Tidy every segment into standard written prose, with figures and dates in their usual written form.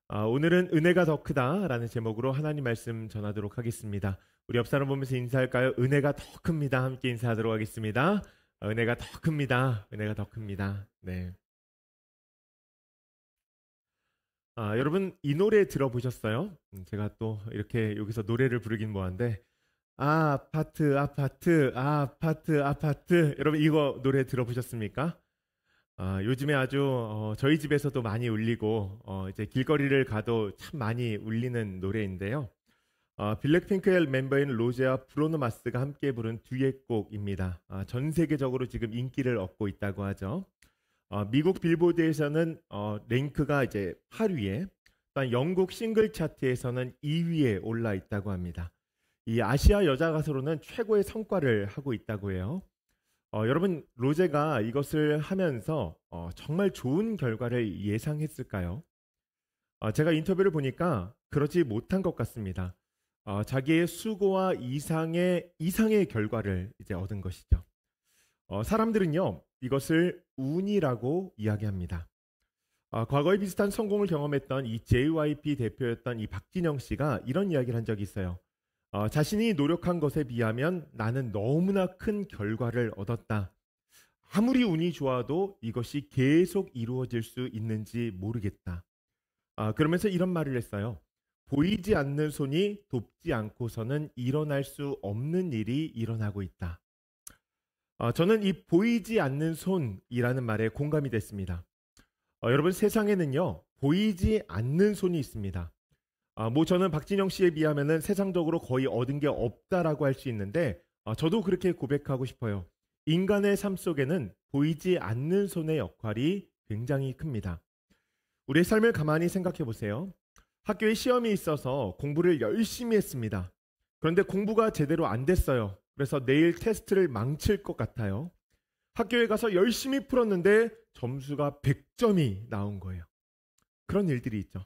오늘은 은혜가 더 크다라는 제목으로 하나님 말씀 전하도록 하겠습니다. 우리 옆 사람 보면서 인사할까요? 은혜가 더 큽니다. 함께 인사하도록 하겠습니다. 은혜가 더 큽니다. 은혜가 더 큽니다. 네. 여러분 이 노래 들어보셨어요? 제가 또 이렇게 여기서 노래를 부르긴 뭐한데 아파트 아파트 아파트 아파트 여러분 이거 노래 들어보셨습니까? 요즘에 아주 저희 집에서도 많이 울리고 이제 길거리를 가도 참 많이 울리는 노래인데요. 블랙핑크의 멤버인 로제와 브루노 마스가 함께 부른 듀엣곡입니다. 전 세계적으로 지금 인기를 얻고 있다고 하죠. 미국 빌보드에서는 랭크가 이제 8위에, 또한 영국 싱글 차트에서는 2위에 올라 있다고 합니다. 이 아시아 여자 가수로는 최고의 성과를 하고 있다고 해요. 여러분 로제가 이것을 하면서 정말 좋은 결과를 예상했을까요? 제가 인터뷰를 보니까 그러지 못한 것 같습니다. 자기의 수고와 이상의 결과를 이제 얻은 것이죠. 사람들은요 이것을 운이라고 이야기합니다. 과거에 비슷한 성공을 경험했던 이 JYP 대표였던 이 박진영 씨가 이런 이야기를 한 적이 있어요. 자신이 노력한 것에 비하면 나는 너무나 큰 결과를 얻었다. 아무리 운이 좋아도 이것이 계속 이루어질 수 있는지 모르겠다. 그러면서 이런 말을 했어요. 보이지 않는 손이 돕지 않고서는 일어날 수 없는 일이 일어나고 있다. 저는 이 보이지 않는 손이라는 말에 공감이 됐습니다. 여러분 세상에는요 보이지 않는 손이 있습니다. 저는 박진영 씨에 비하면은 세상적으로 거의 얻은 게 없다라고 할 수 있는데 저도 그렇게 고백하고 싶어요. 인간의 삶 속에는 보이지 않는 손의 역할이 굉장히 큽니다. 우리의 삶을 가만히 생각해 보세요. 학교에 시험이 있어서 공부를 열심히 했습니다. 그런데 공부가 제대로 안 됐어요. 그래서 내일 테스트를 망칠 것 같아요. 학교에 가서 열심히 풀었는데 점수가 100점이 나온 거예요. 그런 일들이 있죠.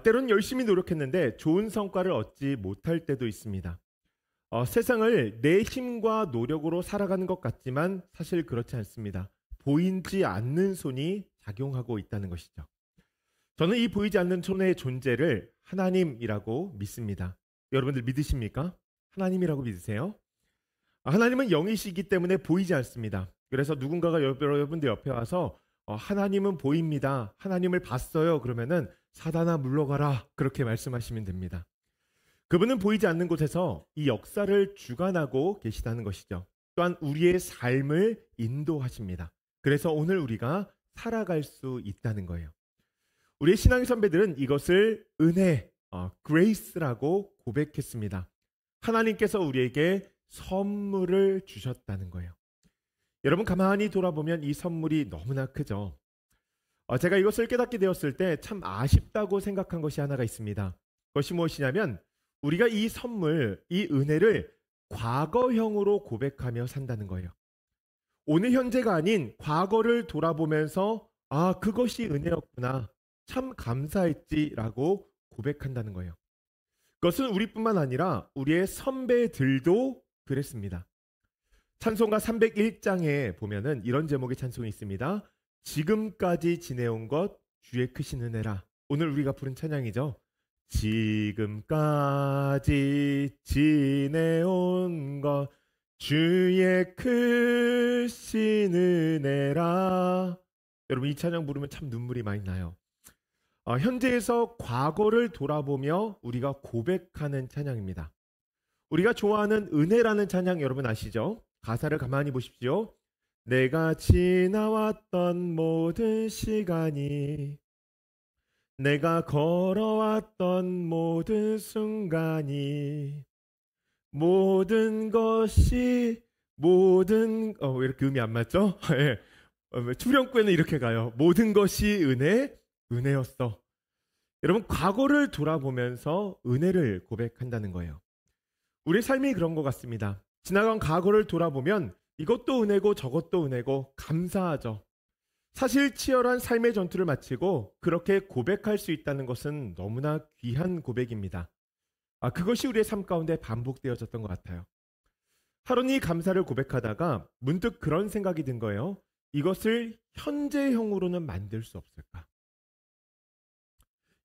때로는 열심히 노력했는데 좋은 성과를 얻지 못할 때도 있습니다. 세상을 내 힘과 노력으로 살아가는 것 같지만 사실 그렇지 않습니다. 보이지 않는 손이 작용하고 있다는 것이죠. 저는 이 보이지 않는 손의 존재를 하나님이라고 믿습니다. 여러분들 믿으십니까? 하나님이라고 믿으세요? 하나님은 영이시기 때문에 보이지 않습니다. 그래서 누군가가 여러분들 옆에 와서 하나님은 보입니다. 하나님을 봤어요. 그러면은 사단아 물러가라. 그렇게 말씀하시면 됩니다. 그분은 보이지 않는 곳에서 이 역사를 주관하고 계시다는 것이죠. 또한 우리의 삶을 인도하십니다. 그래서 오늘 우리가 살아갈 수 있다는 거예요. 우리의 신앙의 선배들은 이것을 은혜, grace라고 고백했습니다. 하나님께서 우리에게 선물을 주셨다는 거예요. 여러분 가만히 돌아보면 이 선물이 너무나 크죠. 제가 이것을 깨닫게 되었을 때 참 아쉽다고 생각한 것이 하나가 있습니다. 그것이 무엇이냐면 우리가 이 선물, 이 은혜를 과거형으로 고백하며 산다는 거예요. 오늘 현재가 아닌 과거를 돌아보면서 그것이 은혜였구나. 참 감사했지라고 고백한다는 거예요. 그것은 우리뿐만 아니라 우리의 선배들도 그랬습니다. 찬송가 301장에 보면은 이런 제목의 찬송이 있습니다. 지금까지 지내온 것 주의 크신 은혜라. 오늘 우리가 부른 찬양이죠. 지금까지 지내온 것 주의 크신 은혜라. 여러분 이 찬양 부르면 참 눈물이 많이 나요. 현재에서 과거를 돌아보며 우리가 고백하는 찬양입니다. 우리가 좋아하는 은혜라는 찬양 여러분 아시죠? 가사를 가만히 보십시오. 내가 지나왔던 모든 시간이, 내가 걸어왔던 모든 순간이, 모든 것이 왜 이렇게 음이 안 맞죠? 추령구에는 이렇게 가요. 모든 것이 은혜였어. 여러분 과거를 돌아보면서 은혜를 고백한다는 거예요. 우리 삶이 그런 것 같습니다. 지나간 과거를 돌아보면 이것도 은혜고 저것도 은혜고 감사하죠. 사실 치열한 삶의 전투를 마치고 그렇게 고백할 수 있다는 것은 너무나 귀한 고백입니다. 그것이 우리의 삶 가운데 반복되어졌던 것 같아요. 하루니 감사를 고백하다가 문득 그런 생각이 든 거예요. 이것을 현재형으로는 만들 수 없을까?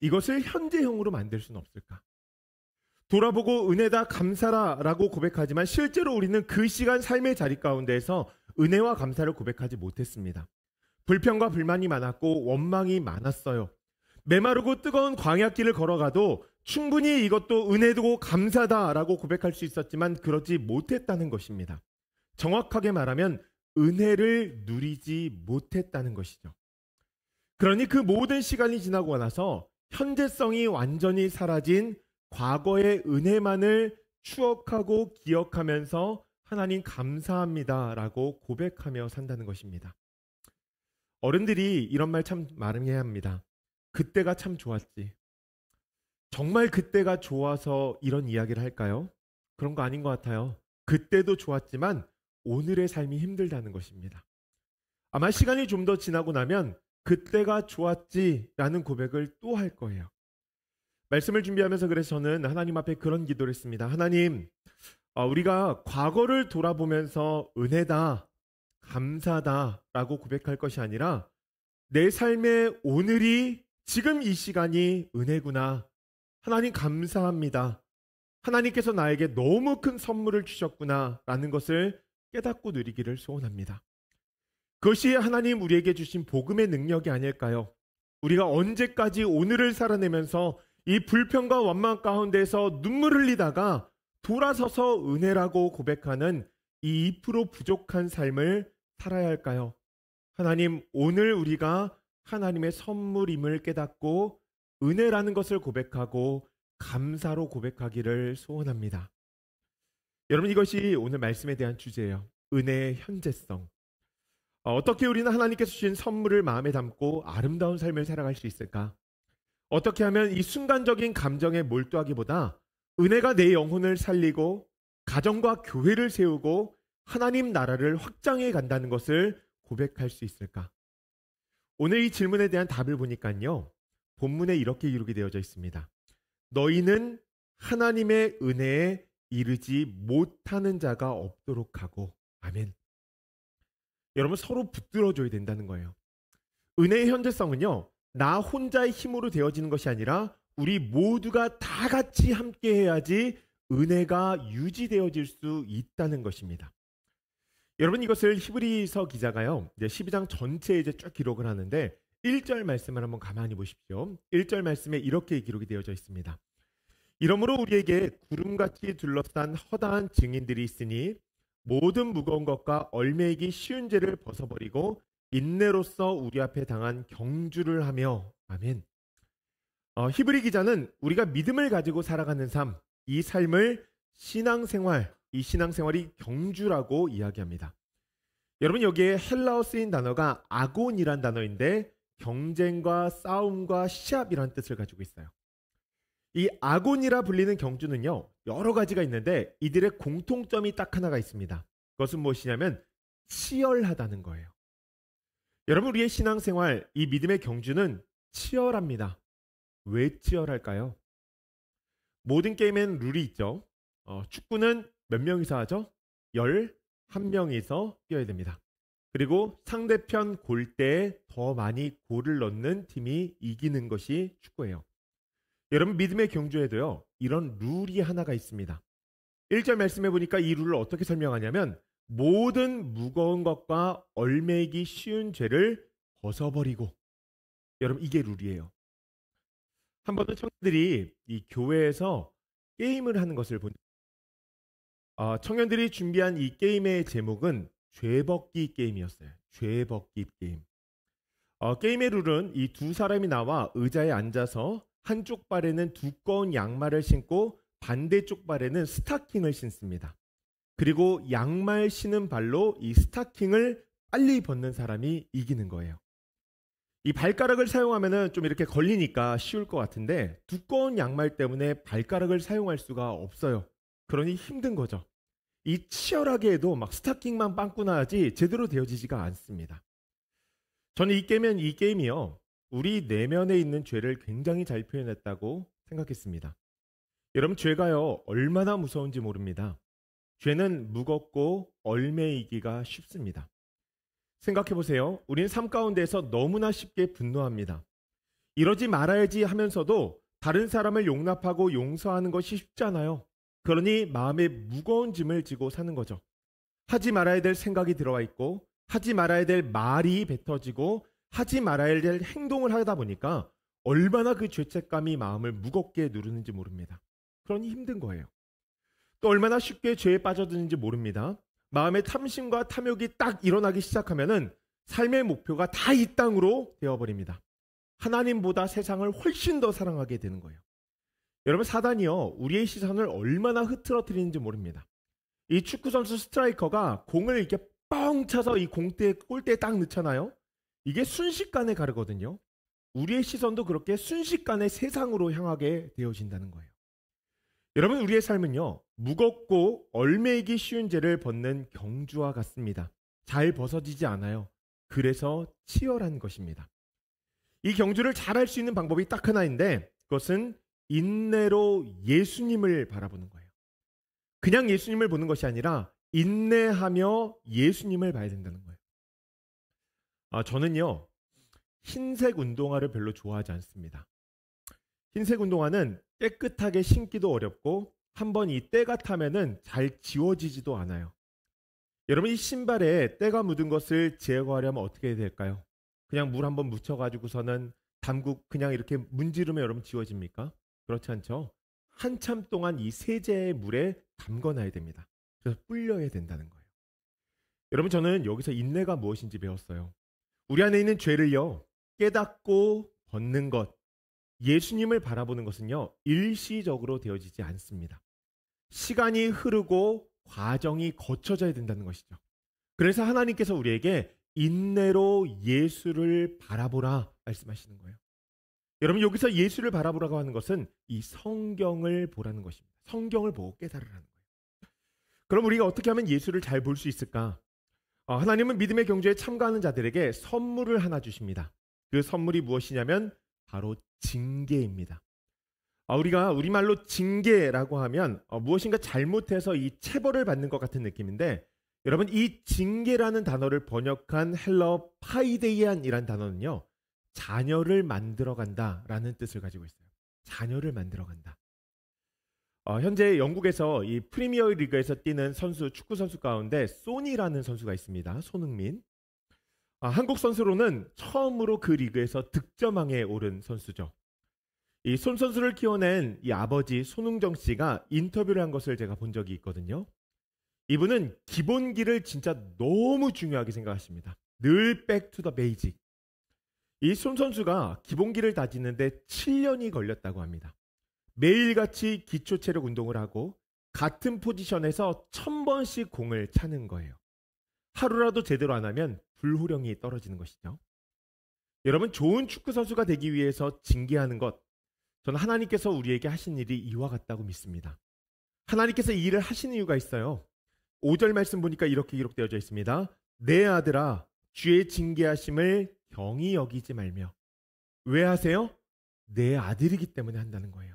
이것을 현재형으로 만들 수는 없을까? 돌아보고 은혜다 감사라라고 고백하지만 실제로 우리는 그 시간 삶의 자리 가운데에서 은혜와 감사를 고백하지 못했습니다. 불평과 불만이 많았고 원망이 많았어요. 메마르고 뜨거운 광야길을 걸어가도 충분히 이것도 은혜고 감사다라고 고백할 수 있었지만 그러지 못했다는 것입니다. 정확하게 말하면 은혜를 누리지 못했다는 것이죠. 그러니 그 모든 시간이 지나고 나서 현재성이 완전히 사라진 과거의 은혜만을 추억하고 기억하면서 하나님 감사합니다라고 고백하며 산다는 것입니다. 어른들이 이런 말 참 많이 해야 합니다. 그때가 참 좋았지. 정말 그때가 좋아서 이런 이야기를 할까요? 그런 거 아닌 것 같아요. 그때도 좋았지만 오늘의 삶이 힘들다는 것입니다. 아마 시간이 좀 더 지나고 나면 그때가 좋았지라는 고백을 또 할 거예요. 말씀을 준비하면서 그래서 저는 하나님 앞에 그런 기도를 했습니다. 하나님, 우리가 과거를 돌아보면서 은혜다, 감사다라고 고백할 것이 아니라 내 삶의 오늘이 지금 이 시간이 은혜구나. 하나님 감사합니다. 하나님께서 나에게 너무 큰 선물을 주셨구나 라는 것을 깨닫고 누리기를 소원합니다. 그것이 하나님 우리에게 주신 복음의 능력이 아닐까요? 우리가 언제까지 오늘을 살아내면서 이 불평과 원망 가운데서 눈물을 흘리다가 돌아서서 은혜라고 고백하는 이 2% 부족한 삶을 살아야 할까요? 하나님, 오늘 우리가 하나님의 선물임을 깨닫고 은혜라는 것을 고백하고 감사로 고백하기를 소원합니다. 여러분, 이것이 오늘 말씀에 대한 주제예요. 은혜의 현재성. 어떻게 우리는 하나님께서 주신 선물을 마음에 담고 아름다운 삶을 살아갈 수 있을까? 어떻게 하면 이 순간적인 감정에 몰두하기보다 은혜가 내 영혼을 살리고 가정과 교회를 세우고 하나님 나라를 확장해 간다는 것을 고백할 수 있을까? 오늘 이 질문에 대한 답을 보니까요. 본문에 이렇게 기록이 되어져 있습니다. 너희는 하나님의 은혜에 이르지 못하는 자가 없도록 하고. 아멘. 여러분, 서로 붙들어줘야 된다는 거예요. 은혜의 현재성은요. 나 혼자의 힘으로 되어지는 것이 아니라 우리 모두가 다 같이 함께 해야지 은혜가 유지되어질 수 있다는 것입니다. 여러분, 이것을 히브리서 기자가요. 이제 12장 전체에 이제 쭉 기록을 하는데 1절 말씀을 한번 가만히 보십시오. 1절 말씀에 이렇게 기록이 되어져 있습니다. 이러므로 우리에게 구름같이 둘러싼 허다한 증인들이 있으니 모든 무거운 것과 얼매이기 쉬운 죄를 벗어버리고 인내로서 우리 앞에 당한 경주를 하며. 아멘. 히브리 기자는 우리가 믿음을 가지고 살아가는 삶, 이 삶을 신앙생활, 이 신앙생활이 경주라고 이야기합니다. 여러분, 여기에 헬라어 쓰인 단어가 아곤이란 단어인데 경쟁과 싸움과 시합이라는 뜻을 가지고 있어요. 이 아곤이라 불리는 경주는요, 여러 가지가 있는데 이들의 공통점이 딱 하나가 있습니다. 그것은 무엇이냐면 치열하다는 거예요. 여러분, 우리의 신앙생활, 이 믿음의 경주는 치열합니다. 왜 치열할까요? 모든 게임엔 룰이 있죠. 축구는 몇 명이서 하죠? 11명이서 뛰어야 됩니다. 그리고 상대편 골대에 더 많이 골을 넣는 팀이 이기는 것이 축구예요. 여러분, 믿음의 경주에도요, 이런 룰이 하나가 있습니다. 1절 말씀해 보니까 이 룰을 어떻게 설명하냐면 모든 무거운 것과 얼매이기 쉬운 죄를 벗어버리고. 여러분, 이게 룰이에요. 한 번은 청년들이 이 교회에서 게임을 하는 것을 본 청년들이 준비한 이 게임의 제목은 죄벗기 게임이었어요. 죄벗기 게임. 게임의 룰은 이 두 사람이 나와 의자에 앉아서 한쪽 발에는 두꺼운 양말을 신고 반대쪽 발에는 스타킹을 신습니다. 그리고 양말 신은 발로 이 스타킹을 빨리 벗는 사람이 이기는 거예요. 이 발가락을 사용하면은 좀 이렇게 걸리니까 쉬울 것 같은데 두꺼운 양말 때문에 발가락을 사용할 수가 없어요. 그러니 힘든 거죠. 이 치열하게 해도 막 스타킹만 빵꾸 나야지 제대로 되어지지가 않습니다. 저는 이 게임이요, 우리 내면에 있는 죄를 굉장히 잘 표현했다고 생각했습니다. 여러분, 죄가요 얼마나 무서운지 모릅니다. 죄는 무겁고 얼매이기가 쉽습니다. 생각해 보세요. 우리는 삶 가운데에서 너무나 쉽게 분노합니다. 이러지 말아야지 하면서도 다른 사람을 용납하고 용서하는 것이 쉽지 않아요. 그러니 마음에 무거운 짐을 지고 사는 거죠. 하지 말아야 될 생각이 들어와 있고, 하지 말아야 될 말이 뱉어지고, 하지 말아야 될 행동을 하다 보니까 얼마나 그 죄책감이 마음을 무겁게 누르는지 모릅니다. 그러니 힘든 거예요. 또 얼마나 쉽게 죄에 빠져드는지 모릅니다. 마음의 탐심과 탐욕이 딱 일어나기 시작하면은 삶의 목표가 다 이 땅으로 되어버립니다. 하나님보다 세상을 훨씬 더 사랑하게 되는 거예요. 여러분, 사단이요, 우리의 시선을 얼마나 흐트러뜨리는지 모릅니다. 이 축구선수 스트라이커가 공을 이렇게 뻥 차서 이 골대에 딱 넣잖아요. 이게 순식간에 가르거든요. 우리의 시선도 그렇게 순식간에 세상으로 향하게 되어진다는 거예요. 여러분, 우리의 삶은요, 무겁고 얼매이기 쉬운 죄를 벗는 경주와 같습니다. 잘 벗어지지 않아요. 그래서 치열한 것입니다. 이 경주를 잘 할 수 있는 방법이 딱 하나인데, 그것은 인내로 예수님을 바라보는 거예요. 그냥 예수님을 보는 것이 아니라 인내하며 예수님을 봐야 된다는 거예요. 저는요, 흰색 운동화를 별로 좋아하지 않습니다. 흰색 운동화는 깨끗하게 신기도 어렵고 한번 이 때가 타면은 잘 지워지지도 않아요. 여러분, 이 신발에 때가 묻은 것을 제거하려면 어떻게 해야 될까요? 그냥 물 한번 묻혀가지고서는 담고 그냥 이렇게 문지르면 여러분 지워집니까? 그렇지 않죠? 한참 동안 이 세제의 물에 담궈놔야 됩니다. 그래서 불려야 된다는 거예요. 여러분, 저는 여기서 인내가 무엇인지 배웠어요. 우리 안에 있는 죄를요, 깨닫고 벗는 것, 예수님을 바라보는 것은요, 일시적으로 되어지지 않습니다. 시간이 흐르고 과정이 거쳐져야 된다는 것이죠. 그래서 하나님께서 우리에게 인내로 예수를 바라보라 말씀하시는 거예요. 여러분, 여기서 예수를 바라보라고 하는 것은 이 성경을 보라는 것입니다. 성경을 보고 깨달으라는 거예요. 그럼 우리가 어떻게 하면 예수를 잘 볼 수 있을까? 하나님은 믿음의 경주에 참가하는 자들에게 선물을 하나 주십니다. 그 선물이 무엇이냐면 바로 징계입니다. 우리가 우리말로 징계라고 하면 무엇인가 잘못해서 이 체벌을 받는 것 같은 느낌인데, 여러분, 이 징계라는 단어를 번역한 헬라어 파이데이안이라는 단어는요, 자녀를 만들어간다라는 뜻을 가지고 있어요. 자녀를 만들어간다. 현재 영국에서 이 프리미어 리그에서 뛰는 축구 선수 가운데 소니라는 선수가 있습니다. 손흥민. 한국 선수로는 처음으로 그 리그에서 득점왕에 오른 선수죠. 이 손 선수를 키워낸 이 아버지 손흥정 씨가 인터뷰를 한 것을 제가 본 적이 있거든요. 이분은 기본기를 진짜 너무 중요하게 생각하십니다. 늘 back to the basic. 이 손 선수가 기본기를 다지는데 7년이 걸렸다고 합니다. 매일같이 기초 체력 운동을 하고 같은 포지션에서 1000번씩 공을 차는 거예요. 하루라도 제대로 안 하면 불호령이 떨어지는 것이죠. 여러분, 좋은 축구 선수가 되기 위해서 징계하는 것, 저는 하나님께서 우리에게 하신 일이 이와 같다고 믿습니다. 하나님께서 이 일을 하시는 이유가 있어요. 5절 말씀 보니까 이렇게 기록되어져 있습니다. 내 아들아, 주의 징계하심을 경히 여기지 말며. 왜 하세요? 내 아들이기 때문에 한다는 거예요.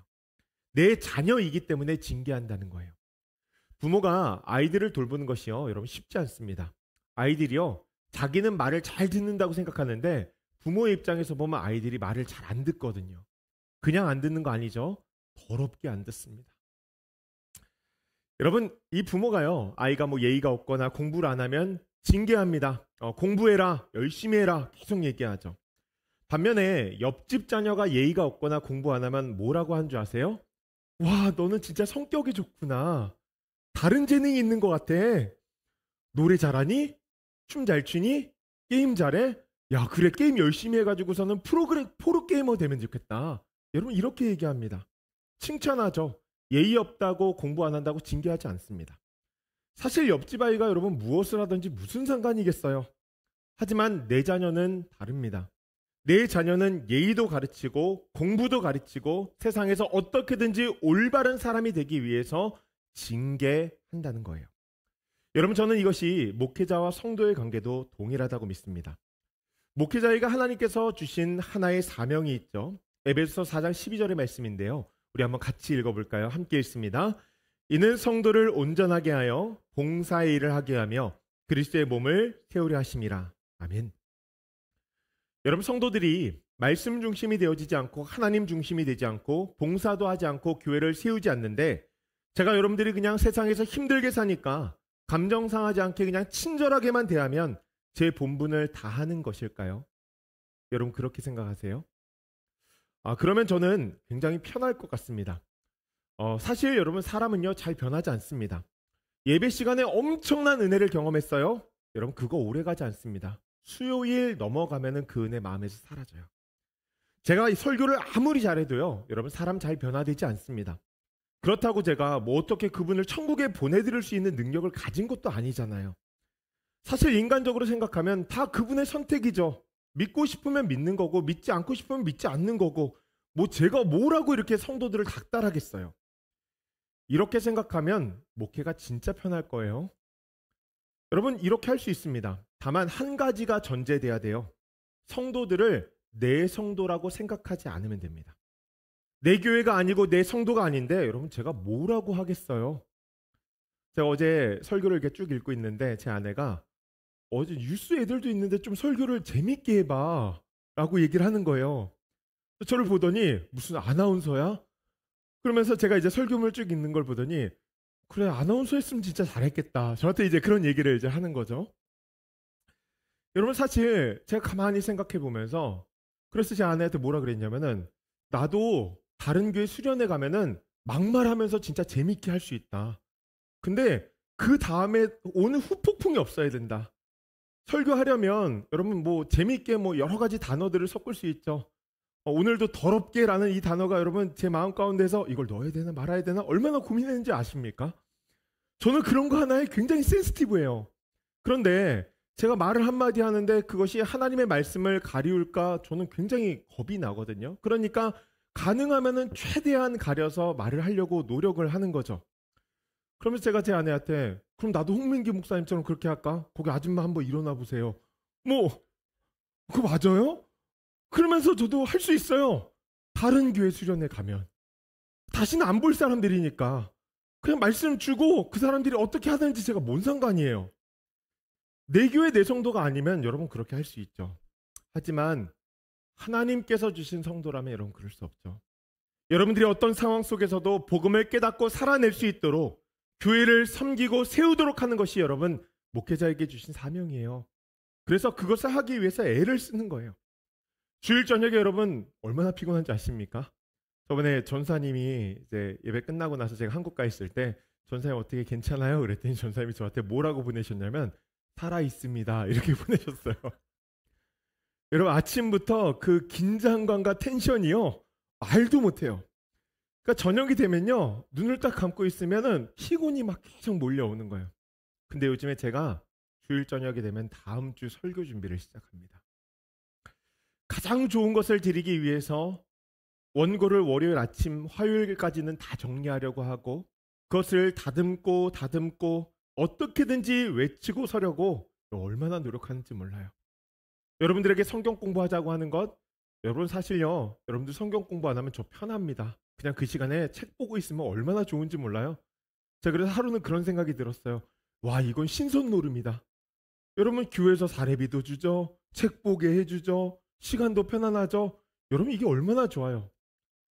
내 자녀이기 때문에 징계한다는 거예요. 부모가 아이들을 돌보는 것이요, 여러분, 쉽지 않습니다. 아이들이요, 자기는 말을 잘 듣는다고 생각하는데 부모의 입장에서 보면 아이들이 말을 잘 안 듣거든요. 그냥 안 듣는 거 아니죠? 더럽게 안 듣습니다. 여러분, 이 부모가요, 아이가 예의가 없거나 공부를 안 하면 징계합니다. 공부해라, 열심히 해라, 계속 얘기하죠. 반면에 옆집 자녀가 예의가 없거나 공부 안 하면 뭐라고 한 줄 아세요? 와, 너는 진짜 성격이 좋구나. 다른 재능이 있는 것 같아. 노래 잘하니? 춤 잘 추니? 게임 잘해? 야, 그래, 게임 열심히 해가지고서는 프로게이머 되면 좋겠다. 여러분, 이렇게 얘기합니다. 칭찬하죠. 예의 없다고 공부 안 한다고 징계하지 않습니다. 사실 옆집 아이가 여러분 무엇을 하든지 무슨 상관이겠어요. 하지만 내 자녀는 다릅니다. 내 자녀는 예의도 가르치고 공부도 가르치고 세상에서 어떻게든지 올바른 사람이 되기 위해서 징계한다는 거예요. 여러분, 저는 이것이 목회자와 성도의 관계도 동일하다고 믿습니다. 목회자에게 하나님께서 주신 하나의 사명이 있죠. 에베소서 4장 12절의 말씀인데요. 우리 한번 같이 읽어볼까요? 함께 읽습니다. 이는 성도를 온전하게 하여 봉사의 일을 하게 하며 그리스도의 몸을 세우려 하심이라. 아멘. 여러분, 성도들이 말씀 중심이 되어지지 않고 하나님 중심이 되지 않고 봉사도 하지 않고 교회를 세우지 않는데 제가 여러분들이 그냥 세상에서 힘들게 사니까 감정 상하지 않게 그냥 친절하게만 대하면 제 본분을 다하는 것일까요? 여러분 그렇게 생각하세요? 그러면 저는 굉장히 편할 것 같습니다. 사실 여러분 사람은요 잘 변하지 않습니다. 예배 시간에 엄청난 은혜를 경험했어요. 여러분 그거 오래가지 않습니다. 수요일 넘어가면은 그 은혜 마음에서 사라져요. 제가 이 설교를 아무리 잘해도요 여러분 사람 잘 변화되지 않습니다. 그렇다고 제가 뭐 어떻게 그분을 천국에 보내드릴 수 있는 능력을 가진 것도 아니잖아요. 사실 인간적으로 생각하면 다 그분의 선택이죠. 믿고 싶으면 믿는 거고 믿지 않고 싶으면 믿지 않는 거고 뭐 제가 뭐라고 이렇게 성도들을 닥달하겠어요. 이렇게 생각하면 목회가 진짜 편할 거예요. 여러분 이렇게 할 수 있습니다. 다만 한 가지가 전제돼야 돼요. 성도들을 내 성도라고 생각하지 않으면 됩니다. 내 교회가 아니고 내 성도가 아닌데 여러분 제가 뭐라고 하겠어요. 제가 어제 설교를 이렇게 쭉 읽고 있는데 제 아내가 어제 뉴스 애들도 있는데 좀 설교를 재밌게 해봐 라고 얘기를 하는 거예요. 저를 보더니 무슨 아나운서야? 그러면서 제가 이제 설교물 쭉 읽는 걸 보더니 그래 아나운서 했으면 진짜 잘했겠다. 저한테 이제 그런 얘기를 이제 하는 거죠. 여러분 사실 제가 가만히 생각해 보면서 그래서 제 아내한테 뭐라 그랬냐면은 나도 다른 교회 수련회 가면은 막말하면서 진짜 재밌게 할 수 있다. 근데 그 다음에 오는 후폭풍이 없어야 된다. 설교하려면 여러분 뭐 재밌게 뭐 여러 가지 단어들을 섞을 수 있죠. 오늘도 더럽게라는 이 단어가 여러분 제 마음 가운데서 이걸 넣어야 되나 말아야 되나 얼마나 고민했는지 아십니까? 저는 그런 거 하나에 굉장히 센시티브해요. 그런데 제가 말을 한마디 하는데 그것이 하나님의 말씀을 가리울까 저는 굉장히 겁이 나거든요. 그러니까 가능하면은 최대한 가려서 말을 하려고 노력을 하는 거죠. 그러면서 제가 제 아내한테 그럼 나도 홍민기 목사님처럼 그렇게 할까? 거기 아줌마 한번 일어나 보세요. 뭐 그거 맞아요? 그러면서 저도 할 수 있어요. 다른 교회 수련회 가면 다시는 안 볼 사람들이니까 그냥 말씀 주고 그 사람들이 어떻게 하든지 제가 뭔 상관이에요. 내 교회 내 성도가 아니면 여러분 그렇게 할 수 있죠. 하지만 하나님께서 주신 성도라면 여러분 그럴 수 없죠. 여러분들이 어떤 상황 속에서도 복음을 깨닫고 살아낼 수 있도록 교회를 섬기고 세우도록 하는 것이 여러분 목회자에게 주신 사명이에요. 그래서 그것을 하기 위해서 애를 쓰는 거예요. 주일 저녁에 여러분 얼마나 피곤한지 아십니까? 저번에 전사님이 이제 예배 끝나고 나서 제가 한국 가 있을 때 전사님 어떻게 괜찮아요? 그랬더니 전사님이 저한테 뭐라고 보내셨냐면 살아 있습니다 이렇게 보내셨어요. 여러분 아침부터 그 긴장감과 텐션이요 말도 못해요. 그러니까 저녁이 되면요 눈을 딱 감고 있으면은 피곤이 막 계속 몰려오는 거예요. 근데 요즘에 제가 주일 저녁이 되면 다음 주 설교 준비를 시작합니다. 가장 좋은 것을 드리기 위해서 원고를 월요일 아침 화요일까지는 다 정리하려고 하고 그것을 다듬고 어떻게든지 외치고 서려고 얼마나 노력하는지 몰라요. 여러분들에게 성경 공부하자고 하는 것 여러분 사실요 여러분들 성경 공부 안 하면 저 편합니다. 그냥 그 시간에 책 보고 있으면 얼마나 좋은지 몰라요. 제가 그래서 하루는 그런 생각이 들었어요. 와 이건 신선 노름이다. 여러분 교회에서 사례비도 주죠. 책 보게 해주죠. 시간도 편안하죠. 여러분 이게 얼마나 좋아요.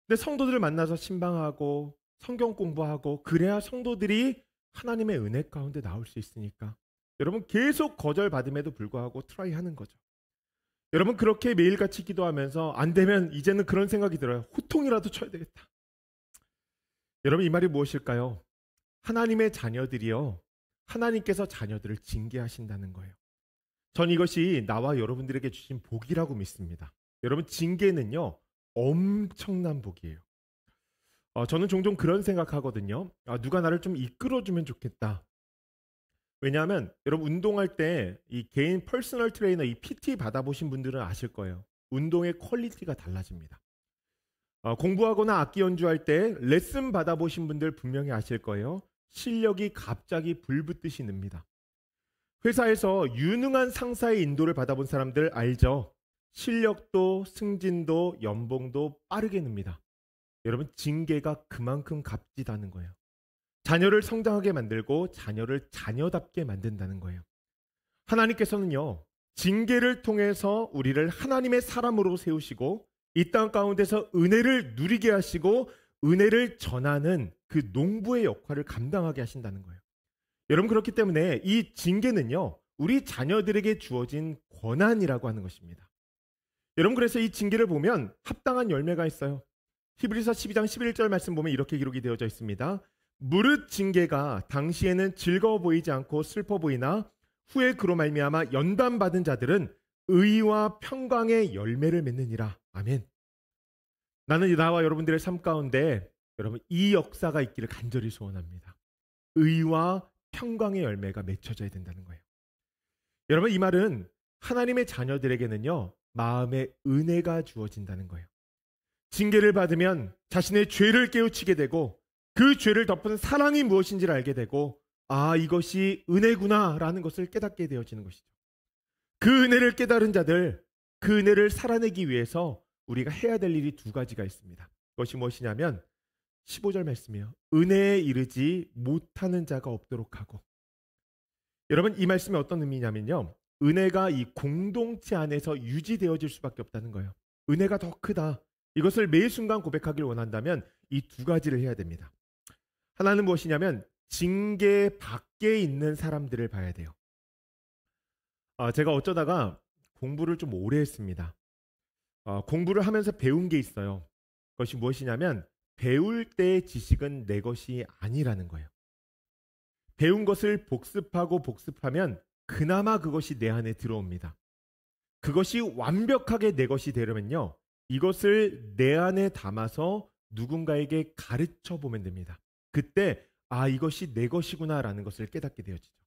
근데 성도들을 만나서 신방하고 성경 공부하고 그래야 성도들이 하나님의 은혜 가운데 나올 수 있으니까 여러분 계속 거절받음에도 불구하고 트라이 하는 거죠. 여러분 그렇게 매일같이 기도하면서 안 되면 이제는 그런 생각이 들어요. 호통이라도 쳐야 되겠다. 여러분 이 말이 무엇일까요? 하나님의 자녀들이요. 하나님께서 자녀들을 징계하신다는 거예요. 전 이것이 나와 여러분들에게 주신 복이라고 믿습니다. 여러분 징계는요. 엄청난 복이에요. 저는 종종 그런 생각하거든요. 누가 나를 좀 이끌어주면 좋겠다. 왜냐하면 여러분 운동할 때 이 개인 퍼스널 트레이너 이 PT 받아보신 분들은 아실 거예요. 운동의 퀄리티가 달라집니다. 공부하거나 악기 연주할 때 레슨 받아보신 분들 분명히 아실 거예요. 실력이 갑자기 불붙듯이 늡니다. 회사에서 유능한 상사의 인도를 받아본 사람들 알죠? 실력도 승진도 연봉도 빠르게 늡니다. 여러분 징계가 그만큼 값지다는 거예요. 자녀를 성장하게 만들고 자녀를 자녀답게 만든다는 거예요. 하나님께서는요 징계를 통해서 우리를 하나님의 사람으로 세우시고 이 땅 가운데서 은혜를 누리게 하시고 은혜를 전하는 그 농부의 역할을 감당하게 하신다는 거예요. 여러분, 그렇기 때문에 이 징계는요, 우리 자녀들에게 주어진 권한이라고 하는 것입니다. 여러분, 그래서 이 징계를 보면 합당한 열매가 있어요. 히브리서 12장 11절 말씀 보면 이렇게 기록이 되어져 있습니다. 무릇 징계가 당시에는 즐거워 보이지 않고 슬퍼 보이나 후에 그로 말미암아 연단받은 자들은 의와 평강의 열매를 맺느니라. 아멘. 나는 나와 여러분들의 삶 가운데 여러분 이 역사가 있기를 간절히 소원합니다. 의와 평강의 열매가 맺혀져야 된다는 거예요. 여러분, 이 말은 하나님의 자녀들에게는요, 마음의 은혜가 주어진다는 거예요. 징계를 받으면 자신의 죄를 깨우치게 되고 그 죄를 덮은 사랑이 무엇인지를 알게 되고, 아, 이것이 은혜구나 라는 것을 깨닫게 되어지는 것이죠. 그 은혜를 깨달은 자들, 그 은혜를 살아내기 위해서 우리가 해야 될 일이 두 가지가 있습니다. 그것이 무엇이냐면 15절 말씀이에요. 은혜에 이르지 못하는 자가 없도록 하고. 여러분, 이 말씀이 어떤 의미냐면요, 은혜가 이 공동체 안에서 유지되어질 수밖에 없다는 거예요. 은혜가 더 크다. 이것을 매 순간 고백하길 원한다면 이 두 가지를 해야 됩니다. 하나는 무엇이냐면 징계 밖에 있는 사람들을 봐야 돼요. 제가 어쩌다가 공부를 좀 오래 했습니다. 공부를 하면서 배운 게 있어요. 그것이 무엇이냐면 배울 때의 지식은 내 것이 아니라는 거예요. 배운 것을 복습하고 복습하면 그나마 그것이 내 안에 들어옵니다. 그것이 완벽하게 내 것이 되려면요, 이것을 내 안에 담아서 누군가에게 가르쳐 보면 됩니다. 그때 아, 이것이 내 것이구나 라는 것을 깨닫게 되어지죠.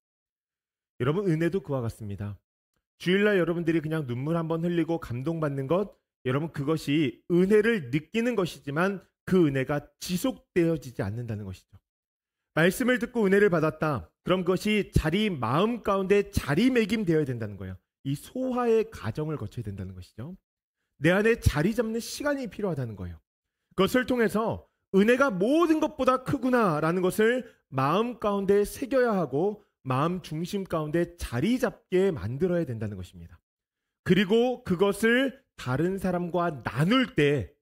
여러분, 은혜도 그와 같습니다. 주일날 여러분들이 그냥 눈물 한번 흘리고 감동받는 것, 여러분, 그것이 은혜를 느끼는 것이지만 그 은혜가 지속되어지지 않는다는 것이죠. 말씀을 듣고 은혜를 받았다. 그럼 그것이 마음 가운데 자리매김되어야 된다는 거예요. 이 소화의 과정을 거쳐야 된다는 것이죠. 내 안에 자리 잡는 시간이 필요하다는 거예요. 그것을 통해서 은혜가 모든 것보다 크구나라는 것을 마음 가운데 새겨야 하고 마음 중심 가운데 자리 잡게 만들어야 된다는 것입니다. 그리고 그것을 다른 사람과 나눌 때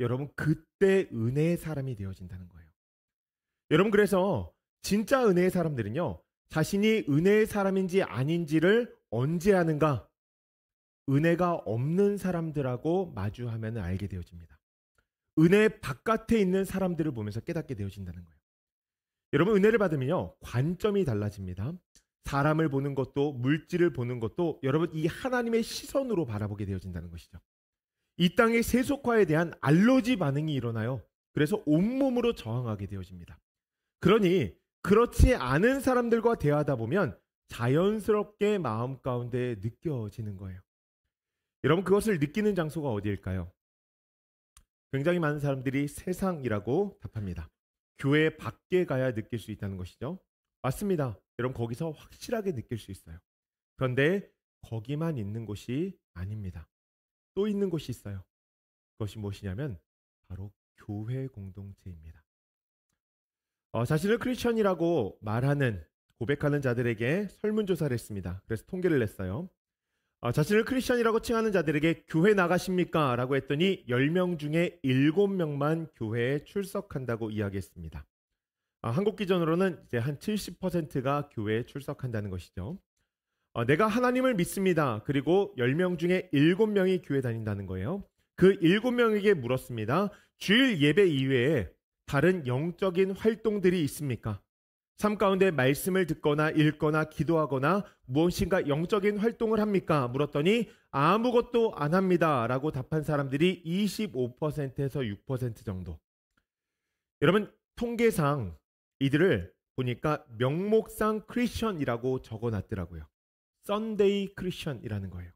여러분, 그때 은혜의 사람이 되어진다는 거예요. 여러분, 그래서 진짜 은혜의 사람들은요, 자신이 은혜의 사람인지 아닌지를 언제 아는가? 은혜가 없는 사람들하고 마주하면 알게 되어집니다. 은혜 바깥에 있는 사람들을 보면서 깨닫게 되어진다는 거예요. 여러분, 은혜를 받으면요, 관점이 달라집니다. 사람을 보는 것도, 물질을 보는 것도 여러분 이 하나님의 시선으로 바라보게 되어진다는 것이죠. 이 땅의 세속화에 대한 알러지 반응이 일어나요. 그래서 온몸으로 저항하게 되어집니다. 그러니 그렇지 않은 사람들과 대화하다 보면 자연스럽게 마음 가운데 느껴지는 거예요. 여러분, 그것을 느끼는 장소가 어디일까요? 굉장히 많은 사람들이 세상이라고 답합니다. 교회 밖에 가야 느낄 수 있다는 것이죠. 맞습니다. 여러분, 거기서 확실하게 느낄 수 있어요. 그런데 거기만 있는 곳이 아닙니다. 또 있는 곳이 있어요. 그것이 무엇이냐면 바로 교회 공동체입니다. 자신을 크리스천이라고 말하는, 고백하는 자들에게 설문조사를 했습니다. 그래서 통계를 냈어요. 자신을 크리스천이라고 칭하는 자들에게 교회 나가십니까? 라고 했더니 10명 중에 7명만 교회에 출석한다고 이야기했습니다. 한국 기준으로는 이제 한 70%가 교회에 출석한다는 것이죠. 내가 하나님을 믿습니다. 그리고 10명 중에 7명이 교회 다닌다는 거예요. 그 7명에게 물었습니다. 주일 예배 이외에 다른 영적인 활동들이 있습니까? 삶 가운데 말씀을 듣거나 읽거나 기도하거나 무엇인가 영적인 활동을 합니까? 물었더니 아무것도 안 합니다 라고 답한 사람들이 25%에서 6% 정도. 여러분, 통계상 이들을 보니까 명목상 크리스천이라고 적어놨더라고요. 썬데이 크리스천이라는 거예요.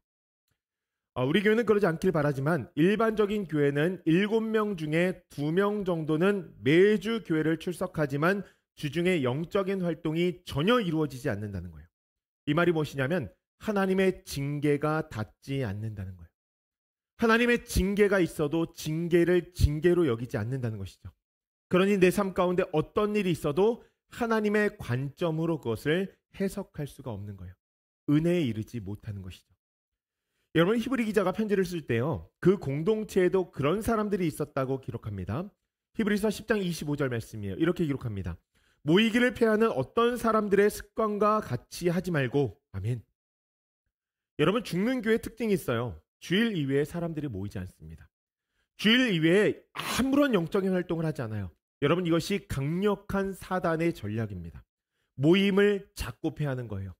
우리 교회는 그러지 않길 바라지만 일반적인 교회는 7명 중에 2명 정도는 매주 교회를 출석하지만 주중에 영적인 활동이 전혀 이루어지지 않는다는 거예요. 이 말이 무엇이냐면 하나님의 징계가 닿지 않는다는 거예요. 하나님의 징계가 있어도 징계를 징계로 여기지 않는다는 것이죠. 그러니 내 삶 가운데 어떤 일이 있어도 하나님의 관점으로 그것을 해석할 수가 없는 거예요. 은혜에 이르지 못하는 것이죠. 여러분, 히브리 기자가 편지를 쓸 때요, 그 공동체에도 그런 사람들이 있었다고 기록합니다. 히브리서 10장 25절 말씀이에요. 이렇게 기록합니다. 모이기를 패하는 어떤 사람들의 습관과 같이 하지 말고. 아멘. 여러분, 죽는 교회 특징이 있어요. 주일 이외에 사람들이 모이지 않습니다. 주일 이외에 아무런 영적인 활동을 하지 않아요. 여러분, 이것이 강력한 사단의 전략입니다. 모임을 자꾸 패하는 거예요.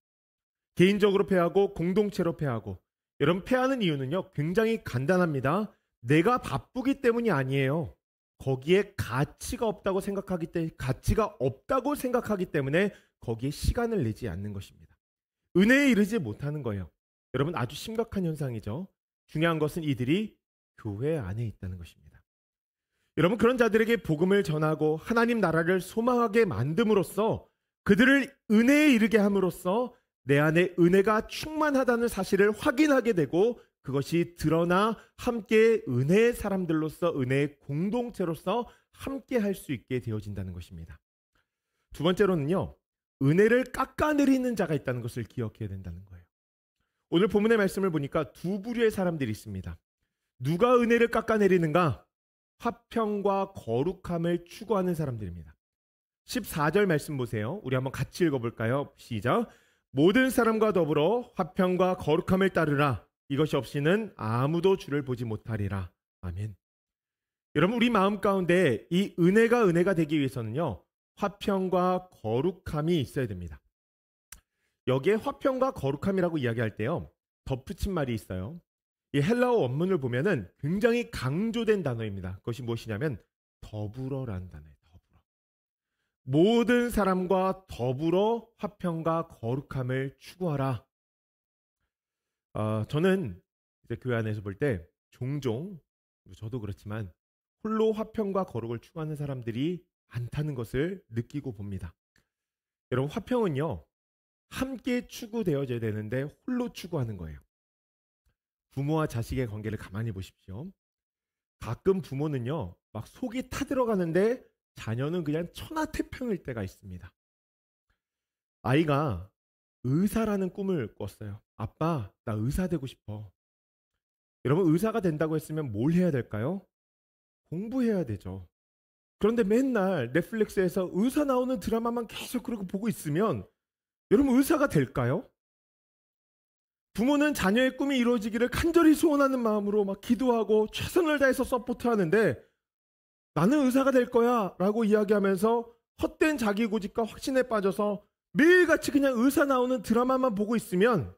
개인적으로 패하고 공동체로 패하고. 여러분, 패하는 이유는요, 굉장히 간단합니다. 내가 바쁘기 때문이 아니에요. 거기에 가치가 없다고 생각하기 때문에 거기에 시간을 내지 않는 것입니다. 은혜에 이르지 못하는 거예요. 여러분, 아주 심각한 현상이죠. 중요한 것은 이들이 교회 안에 있다는 것입니다. 여러분, 그런 자들에게 복음을 전하고 하나님 나라를 소망하게 만듦으로써 그들을 은혜에 이르게 함으로써 내 안에 은혜가 충만하다는 사실을 확인하게 되고 그것이 드러나 함께 은혜의 사람들로서 은혜의 공동체로서 함께 할 수 있게 되어진다는 것입니다. 두 번째로는요, 은혜를 깎아내리는 자가 있다는 것을 기억해야 된다는 거예요. 오늘 본문의 말씀을 보니까 두 부류의 사람들이 있습니다. 누가 은혜를 깎아내리는가? 화평과 거룩함을 추구하는 사람들입니다. 14절 말씀 보세요. 우리 한번 같이 읽어볼까요? 시작. 모든 사람과 더불어 화평과 거룩함을 따르라. 이것이 없이는 아무도 주를 보지 못하리라. 아멘. 여러분, 우리 마음 가운데 이 은혜가 되기 위해서는요, 화평과 거룩함이 있어야 됩니다. 여기에 화평과 거룩함이라고 이야기할 때요, 덧붙인 말이 있어요. 이 헬라어 원문을 보면은 굉장히 강조된 단어입니다. 그것이 무엇이냐면 더불어라는 단어예요. 더불어. 모든 사람과 더불어 화평과 거룩함을 추구하라. 저는 이제 교회 안에서 볼 때 종종, 저도 그렇지만 홀로 화평과 거룩을 추구하는 사람들이 많다는 것을 느끼고 봅니다. 여러분, 화평은요, 함께 추구되어져야 되는데 홀로 추구하는 거예요. 부모와 자식의 관계를 가만히 보십시오. 가끔 부모는요, 막 속이 타들어가는데 자녀는 그냥 천하태평일 때가 있습니다. 아이가 의사라는 꿈을 꿨어요. 아빠, 나 의사 되고 싶어. 여러분, 의사가 된다고 했으면 뭘 해야 될까요? 공부해야 되죠. 그런데 맨날 넷플릭스에서 의사 나오는 드라마만 계속 그러고 보고 있으면 여러분, 의사가 될까요? 부모는 자녀의 꿈이 이루어지기를 간절히 소원하는 마음으로 막 기도하고 최선을 다해서 서포트하는데 나는 의사가 될 거야 라고 이야기하면서 헛된 자기 고집과 확신에 빠져서 매일같이 그냥 의사 나오는 드라마만 보고 있으면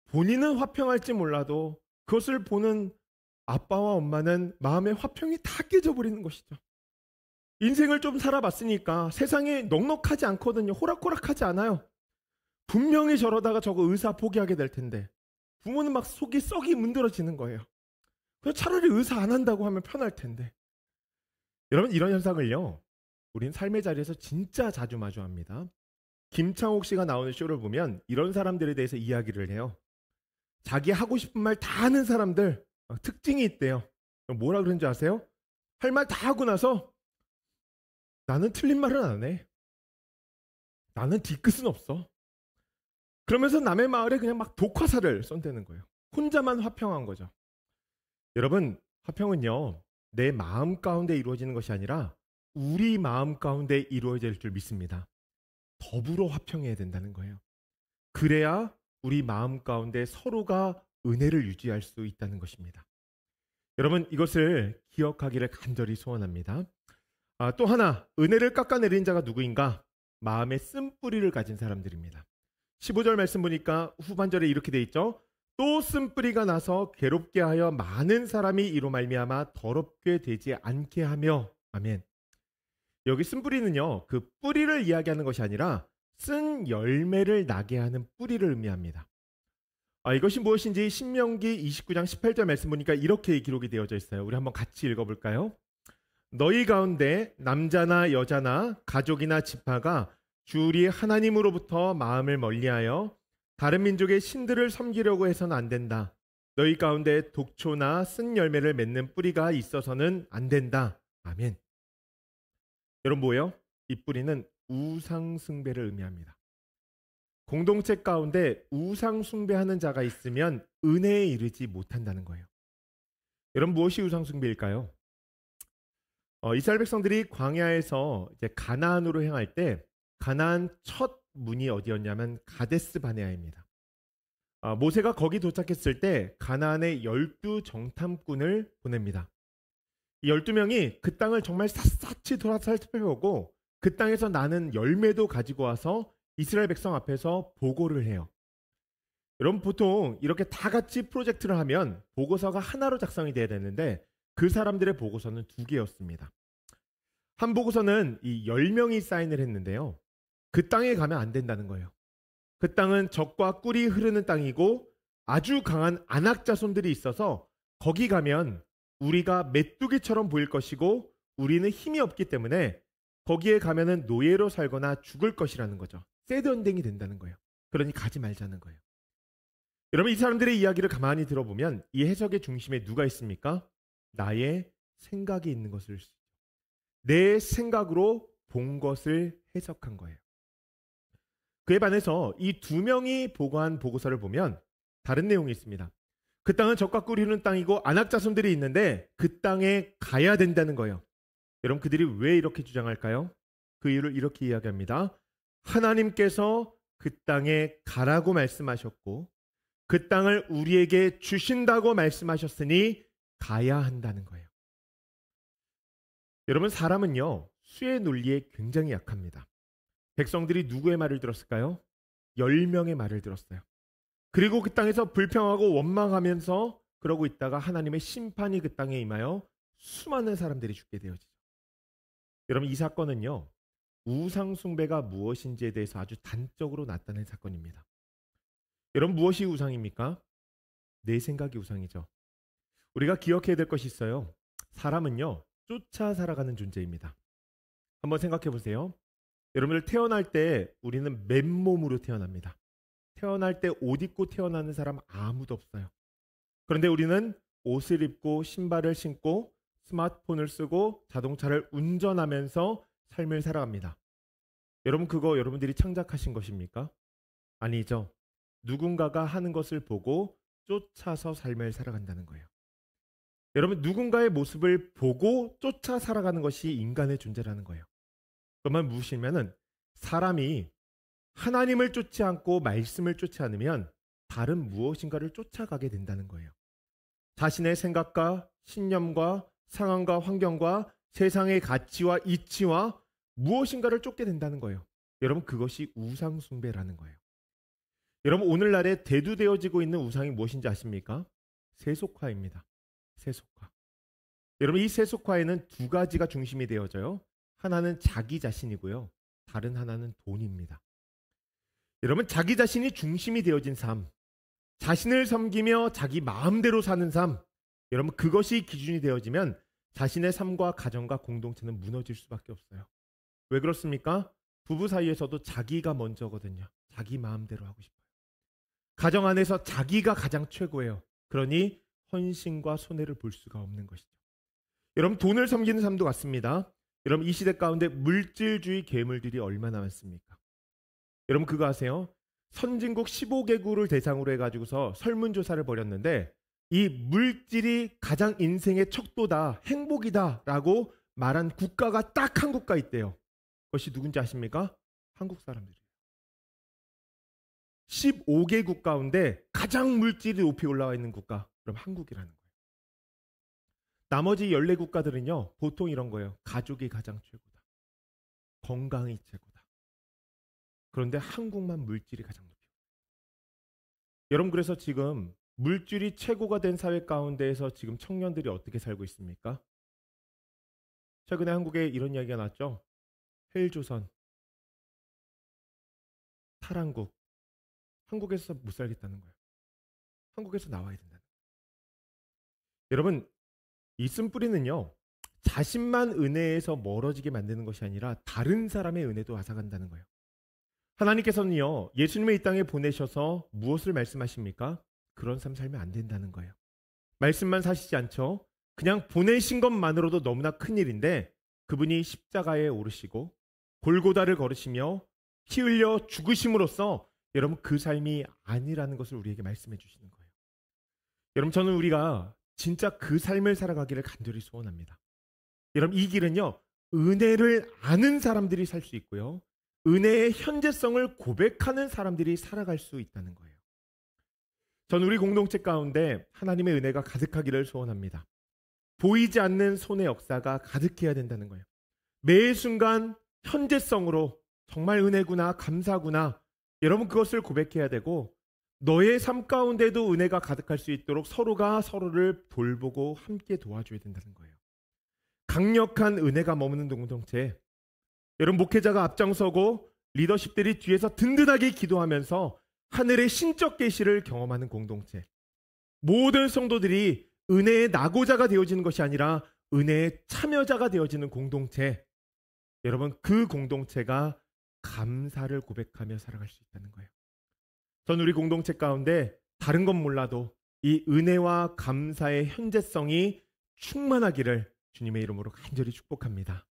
본인은 화평할지 몰라도 그것을 보는 아빠와 엄마는 마음의 화평이 다 깨져버리는 것이죠. 인생을 좀 살아봤으니까 세상이 넉넉하지 않거든요. 호락호락하지 않아요. 분명히 저러다가 저거 의사 포기하게 될 텐데 부모는 막 속이 썩이 문드러지는 거예요. 그래서 차라리 의사 안 한다고 하면 편할 텐데. 여러분, 이런 현상을요, 우린 삶의 자리에서 진짜 자주 마주합니다. 김창옥 씨가 나오는 쇼를 보면 이런 사람들에 대해서 이야기를 해요. 자기 하고 싶은 말 다 하는 사람들, 특징이 있대요. 뭐라 그런지 아세요? 할 말 다 하고 나서 나는 틀린 말은 안 해. 나는 뒤끝은 없어. 그러면서 남의 마을에 그냥 막 독화살을 쏜다는 거예요. 혼자만 화평한 거죠. 여러분, 화평은요, 내 마음 가운데 이루어지는 것이 아니라 우리 마음 가운데 이루어질 줄 믿습니다. 더불어 화평해야 된다는 거예요. 그래야 우리 마음 가운데 서로가 은혜를 유지할 수 있다는 것입니다. 여러분, 이것을 기억하기를 간절히 소원합니다. 또 하나, 은혜를 깎아내린 자가 누구인가? 마음의 쓴뿌리를 가진 사람들입니다. 15절 말씀 보니까 후반절에 이렇게 돼 있죠. 또 쓴뿌리가 나서 괴롭게 하여 많은 사람이 이로 말미암아 더럽게 되지 않게 하며. 아멘. 여기 쓴뿌리는요, 그 뿌리를 이야기하는 것이 아니라 쓴 열매를 나게 하는 뿌리를 의미합니다. 이것이 무엇인지 신명기 29장 18절 말씀 보니까 이렇게 기록이 되어져 있어요. 우리 한번 같이 읽어볼까요? 너희 가운데 남자나 여자나 가족이나 지파가 주 우리 하나님으로부터 마음을 멀리하여 다른 민족의 신들을 섬기려고 해서는 안 된다. 너희 가운데 독초나 쓴 열매를 맺는 뿌리가 있어서는 안 된다. 아멘. 여러분, 뭐예요? 이 뿌리는 우상 숭배를 의미합니다. 공동체 가운데 우상 숭배하는 자가 있으면 은혜에 이르지 못한다는 거예요. 여러분, 무엇이 우상 숭배일까요? 이스라엘 백성들이 광야에서 이제 가나안으로 향할 때 가나안 첫 문이 어디였냐면 가데스 바네아입니다. 모세가 거기 도착했을 때 가나안의 12 정탐꾼을 보냅니다. 이 12명이 그 땅을 정말 샅샅이 돌아 살펴보고 그 땅에서 나는 열매도 가지고 와서 이스라엘 백성 앞에서 보고를 해요. 여러분, 보통 이렇게 다 같이 프로젝트를 하면 보고서가 하나로 작성이 돼야 되는데 그 사람들의 보고서는 2개였습니다. 한 보고서는 이 10명이 사인을 했는데요. 그 땅에 가면 안 된다는 거예요. 그 땅은 적과 꿀이 흐르는 땅이고 아주 강한 안악 자손들이 있어서 거기 가면 우리가 메뚜기처럼 보일 것이고 우리는 힘이 없기 때문에 거기에 가면은 노예로 살거나 죽을 것이라는 거죠. 새드 언댕이 된다는 거예요. 그러니 가지 말자는 거예요. 여러분, 이 사람들의 이야기를 가만히 들어보면 이 해석의 중심에 누가 있습니까? 나의 생각이 있는 것을, 내 생각으로 본 것을 해석한 거예요. 그에 반해서 이 2명이 보고한 보고서를 보면 다른 내용이 있습니다. 그 땅은 적과 꿀이 흐르는 땅이고 안악 자손들이 있는데 그 땅에 가야 된다는 거예요. 여러분, 그들이 왜 이렇게 주장할까요? 그 이유를 이렇게 이야기합니다. 하나님께서 그 땅에 가라고 말씀하셨고 그 땅을 우리에게 주신다고 말씀하셨으니 가야 한다는 거예요. 여러분, 사람은요, 수의 논리에 굉장히 약합니다. 백성들이 누구의 말을 들었을까요? 10명의 말을 들었어요. 그리고 그 땅에서 불평하고 원망하면서 그러고 있다가 하나님의 심판이 그 땅에 임하여 수많은 사람들이 죽게 되어지죠. 여러분, 이 사건은요, 우상 숭배가 무엇인지에 대해서 아주 단적으로 나타낸 사건입니다. 여러분, 무엇이 우상입니까? 내 생각이 우상이죠. 우리가 기억해야 될 것이 있어요. 사람은요, 쫓아 살아가는 존재입니다. 한번 생각해 보세요. 여러분들, 태어날 때 우리는 맨몸으로 태어납니다. 태어날 때 옷 입고 태어나는 사람 아무도 없어요. 그런데 우리는 옷을 입고 신발을 신고 스마트폰을 쓰고 자동차를 운전하면서 삶을 살아갑니다. 여러분, 그거 여러분들이 창작하신 것입니까? 아니죠. 누군가가 하는 것을 보고 쫓아서 삶을 살아간다는 거예요. 여러분, 누군가의 모습을 보고 쫓아 살아가는 것이 인간의 존재라는 거예요. 그러면 무엇이냐면 사람이 하나님을 쫓지 않고 말씀을 쫓지 않으면 다른 무엇인가를 쫓아가게 된다는 거예요. 자신의 생각과 신념과 상황과 환경과 세상의 가치와 이치와 무엇인가를 쫓게 된다는 거예요. 여러분, 그것이 우상 숭배라는 거예요. 여러분, 오늘날에 대두되어지고 있는 우상이 무엇인지 아십니까? 세속화입니다. 세속화. 여러분, 이 세속화에는 2가지가 중심이 되어져요. 하나는 자기 자신이고요. 다른 하나는 돈입니다. 여러분, 자기 자신이 중심이 되어진 삶, 자신을 섬기며 자기 마음대로 사는 삶, 여러분, 그것이 기준이 되어지면 자신의 삶과 가정과 공동체는 무너질 수밖에 없어요. 왜 그렇습니까? 부부 사이에서도 자기가 먼저거든요. 자기 마음대로 하고 싶어요. 가정 안에서 자기가 가장 최고예요. 그러니 헌신과 손해를 볼 수가 없는 것이죠. 여러분, 돈을 섬기는 삶도 같습니다. 여러분, 이 시대 가운데 물질주의 괴물들이 얼마나 많습니까? 여러분, 그거 아세요? 선진국 15개국을 대상으로 해가지고서 설문조사를 벌였는데 이 물질이 가장 인생의 척도다, 행복이다 라고 말한 국가가 딱 한 국가 있대요. 그것이 누군지 아십니까? 한국 사람들이에요. 15개국 가운데 가장 물질이 높이 올라와 있는 국가, 그럼 한국이라는 거예요. 나머지 14국가들은요, 보통 이런 거예요. 가족이 가장 최고다. 건강이 최고다. 그런데 한국만 물질이 가장 높이 올라요. 여러분, 그래서 지금 물질이 최고가 된 사회 가운데에서 지금 청년들이 어떻게 살고 있습니까? 최근에 한국에 이런 이야기가 났죠. 헬조선, 탈한국. 한국에서 못 살겠다는 거예요. 한국에서 나와야 된다는 거예요. 여러분, 이 쓴뿌리는요, 자신만 은혜에서 멀어지게 만드는 것이 아니라 다른 사람의 은혜도 앗아간다는 거예요. 하나님께서는요, 예수님을 이 땅에 보내셔서 무엇을 말씀하십니까? 그런 삶 살면 안 된다는 거예요. 말씀만 사시지 않죠. 그냥 보내신 것만으로도 너무나 큰일인데 그분이 십자가에 오르시고 골고다를 걸으시며 피 흘려 죽으심으로써 여러분 그 삶이 아니라는 것을 우리에게 말씀해 주시는 거예요. 여러분 저는 우리가 진짜 그 삶을 살아가기를 간절히 소원합니다. 여러분 이 길은요. 은혜를 아는 사람들이 살 수 있고요. 은혜의 현재성을 고백하는 사람들이 살아갈 수 있다는 거예요. 저는 우리 공동체 가운데 하나님의 은혜가 가득하기를 소원합니다. 보이지 않는 손의 역사가 가득해야 된다는 거예요. 매 순간 현재성으로 정말 은혜구나, 감사구나. 여러분 그것을 고백해야 되고 너의 삶 가운데도 은혜가 가득할 수 있도록 서로가 서로를 돌보고 함께 도와줘야 된다는 거예요. 강력한 은혜가 머무는 공동체. 여러분 목회자가 앞장서고 리더십들이 뒤에서 든든하게 기도하면서 하늘의 신적 계시를 경험하는 공동체. 모든 성도들이 은혜의 나고자가 되어지는 것이 아니라 은혜의 참여자가 되어지는 공동체. 여러분 그 공동체가 감사를 고백하며 살아갈 수 있다는 거예요. 전 우리 공동체 가운데 다른 건 몰라도 이 은혜와 감사의 현재성이 충만하기를 주님의 이름으로 간절히 축복합니다.